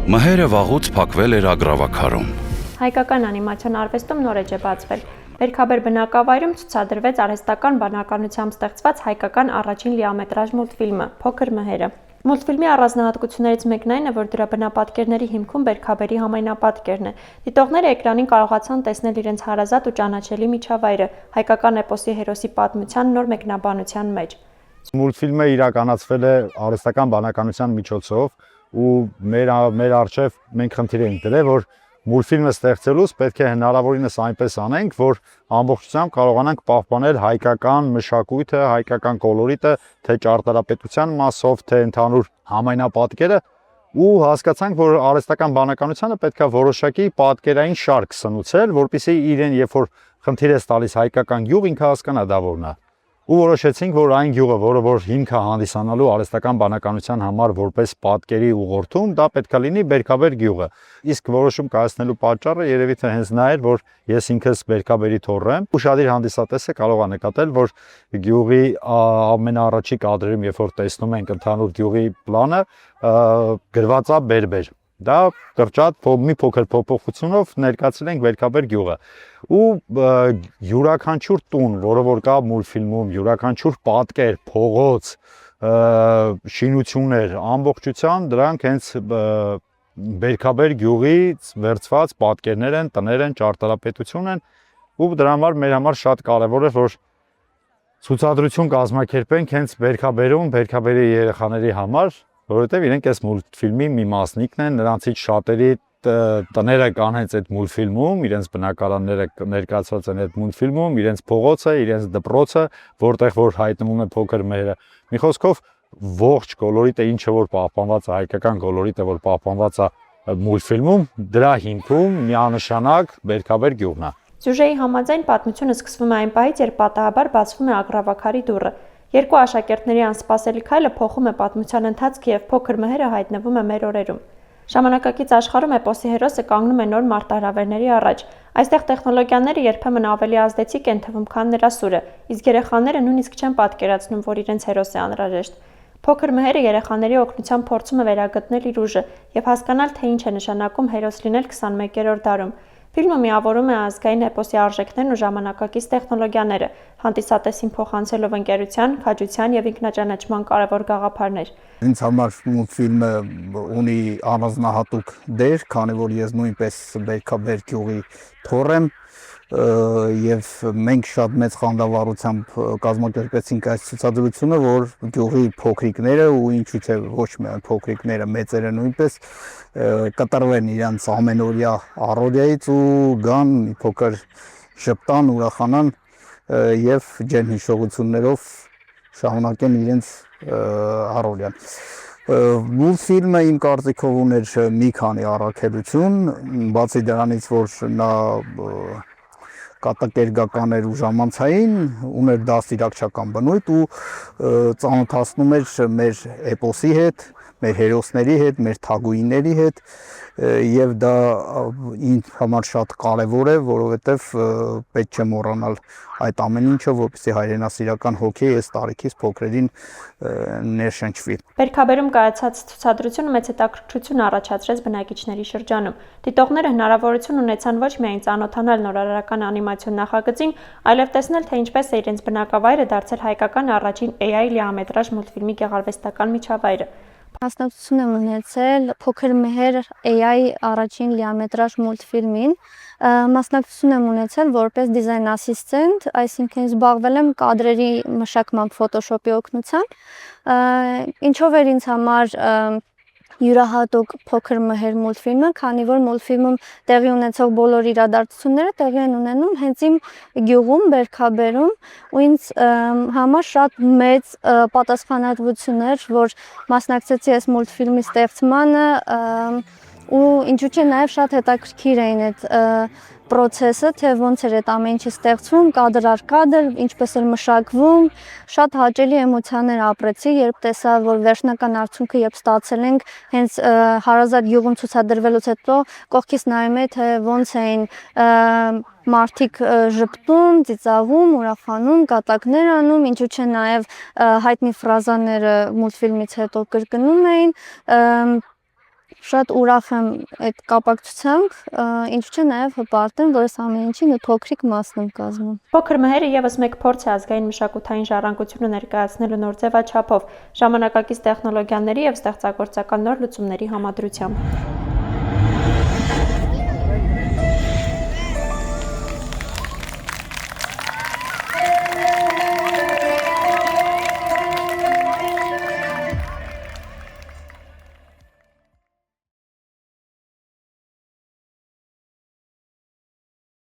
Մհերը վաղուց փակվել էր ագրավաքարում։ Հայկական անիմացիոն արվեստում նոր էջ է բացվել։ Բերքաբեր բնակավայրում ցուցադրվեց արհեստական բանականությամբ ստեղծված հայկական առաջին լիամետրաժ մուլտֆիլմը «Փոքր մհերը»։ Մուլտֆիլմի առանձնահատկություններից մեկն այն է, որ դրա բնապատկերների հիմքում Բերքաբերի համայնապատկերն է։ Դիտողները էկրանին կարողացան տեսնել իրենց հարազատ ու ճանաչելի միջավայրը հայկական էպոսի հերոսի պատմության նոր մեկնաբանության մեջ։ Մուլտֆիլմը իրականացվել է արհեստական բանականության միջոցով ու մեր առջև մենք խնդիր ենք դրել, որ մուլտֆիլմը ստեղծելուց պետք է հնարավորինս այնպես անենք, որ ամբողջությամբ կարողանանք պահպանել հայկական մշակույթը, հայկական կոլորիտը, թե ճարտարապետության մասով, թե ընդհանուր համայնապատկերը ու հասկացանք, որ արհեստական բանականությանը պետք է որոշակի պատկերային շարք սնուցել, որպեսզի իրեն երբ որ խնդիր է տալիս հայկական գյուղ, ինքը հասկանա դա որն է։ Ու որոշեցինք, որ այն գյուղը, որը հիմք է հանդիսանալու արհեստական բանականության համար որպես պատկերի ուղղորդում, դա պետք է լինի Բերքաբեր գյուղը։ Իսկ որոշում կայացնելու պատճառը երևի թե հենց նա էր, որ ես ինքս Բերքաբերի թոռ եմ։ Ուշադիր հանդիսատեսը կարող է նկատել, որ գյուղի ամենաառաջի կադրերում, երբ որ տեսնում ենք ընդհանուր գյուղի պլանը, գրված է Բերբեր։ Դա կրճատ մի փոքր փոփոխությունով ներկայացրել ենք Բերքաբեր գյուղը ու յուրաքանչյուր տուն, որը որ կա մուլտֆիլմում, յուրաքանչյուր պատկեր, փողոց, շինություններ, ամբողջությամբ դրանք հենց Բերքաբեր գյուղից վերցված պատկերներ են, տներ են, ճարտարապետություն են ու դրա համար մեր համար շատ կարևոր է, որ ցուցադրություն կազմակերպենք հենց Բերքաբերում, Բերքաբերի երեխաների համար, որովհետև իրենք այս մուլտֆիլմի մի մասնիկն են, նրանցից շատերի տները կան հենց այդ մուլտֆիլմում, իրենց բնակարանները ներկայացված են այդ մուլտֆիլմում, իրենց փողոցը, իրենց դպրոցը, որտեղ որ հայտնվում է Փոքր մհերը։ Մի խոսքով ողջ կոլորիտը, ինչը որ պահպանված է, հայկական կոլորիտը, որ պահպանված է մուլտֆիլմում, դրա հիմքում միանշանակ Բերքաբեր գյուղն է։ Սյուժեի համաձայն պատմությունը սկսվում է այն պահից, երբ պատահաբար բացվում է ագրավաքարի դուռը։ Երկու աշակերտների անսպասելի քայլը փոխում է պատմության ընթացքը եւ Փոքր մհերը հայտնվում է մեր օրերում։ Ժամանակակից աշխարհում էպոսի հերոսը կանգնում է նոր մարտահրավերների առաջ։ Այստեղ տեխնոլոգիաները երբեմն ավելի ազդեցիկ են թվում, քան նրա սուրը, իսկ երեխաները նույնիսկ չեն պատկերացնում, որ իրենց հերոս է անհրաժեշտ։ Փոքր մհերը երեխաների օգնությամբ փորձում է վերագտնել իր ուժը եւ հասկանալ, թե ինչ է նշանակում հերոս լինել 21-րդ դարում։ Ֆիլմը միավորում է ազգային էպոսի արժեքներն ու ժամանակակից տեխնոլոգիաները, հանդիսատեսին փոխանցելով ընկերության, քաջության եւ ինքնաճանաչման կարևոր գաղափարներ։ Ինձ համար մուլտֆիլմը ունի առանձնահատուկ դեր, քանի որ ես նույնպես Բերքաբեր գյուղի թոռ եմ եւ մենք շատ մեծ խանդավառությամբ կազմակերպեցինք այս ցուցադրությունը, որ գյուղի փոքրիկները ու ինչու՞ չէ ոչ միայն փոքրիկները, մեծերը նույնպես կտրվեն իրենց ամենօրյա առօրյայից ու գան մի փոքր շփտան, ուրախանան եւ ջերմ հիշողություններով շարունակեն իրենց առօրյան։ Մուլտֆիլմը իմ կարծիքով ուներ մի քանի առաքելություն, բացի դրանից, որ նա կատակերգական էր ու ժամանցային, ուներ դաստիարակչական բնույթ ու ծանոթացնում էր մեր էպոսի հետ, մեր հերոսների հետ, մեր թագուհիների հետ եւ դա ինձ համար շատ կարեւոր է, որովհետեւ պետք չէ մոռանալ այդ ամեն ինչը, որպեսզի հայրենասիրական հոգի այս տարիքից փոքրերին ներշնչվի։ Բերքաբերում կայացած ցուցադրությունը մեծ հետաքրքրություն առաջացրեց բնակիչների շրջանում։ Դիտողները հնարավորություն ունեցան ոչ միայն ծանոթանալ նորարարական անիմացիոն նախագծին, այլև տեսնել, թե ինչպես է իրենց բնակավայրը դարձել հայկական առաջին AI լիամետրաժ մուլտֆիլմի գեղարվեստական միջավայրը։ Մասնակցություն եմ ունեցել Փոքր մհեր AI առաջին լիամետրաժ մուլտֆիլմին։ Մասնակցություն եմ ունեցել որպես դիզայն ասիստենտ, այսինքն զբաղվել եմ կադրերի մշակման Photoshop-ի օգնությամբ։ Ինչով էր ինձ համար յուրահատուկ Փոքր մհեր մուլտֆիլմը, քանի որ մուլտֆիլմում տեղի ունեցող բոլոր իրադարձությունները տեղի են ունենում հենց իմ գյուղում, Բերքաբերում, ու ինձ համար շատ մեծ պատասխանատվություն էր, որ մասնակցեցի այս մուլտֆիլմի ստեղծմանը ու ինչու՞ չէ նաև շատ հետաքրքիր էին այդ process-ը, թե ոնց էր այդ ամեն ինչը ստեղծվում, կադր առ կադր, ինչպես էր մշակվում, շատ հաճելի էմոցիաներ ապրեցի, երբ տեսա, որ վերջնական արդյունքը երբ ստացել ենք, հենց հարազատ գյուղում ցուցադրվելուց հետո կողքից նայում էի, թե ոնց էին մարդիկ ժպտում, ծիծաղում, ուրախանում, կատակներ անում, ինչու՞ չէ նաև հայտնի ֆրազաները մուլտֆիլմից հետո կրկնում էին Շատ ուրախ եմ այդ կապակցությամբ, ինչու՞ չէ նաև հպարտ եմ, որ այս ամեն ինչի մի փոքրիկ մասն եմ կազմում։ Փոքր մհերը եւս մեկ փորձ է ազգային մշակութային ժառանգությունը ներկայացնելու նոր ձևաչափով, ժամանակակից տեխնոլոգիաների եւ ստեղծագործական նոր լուծումների համադրությամբ։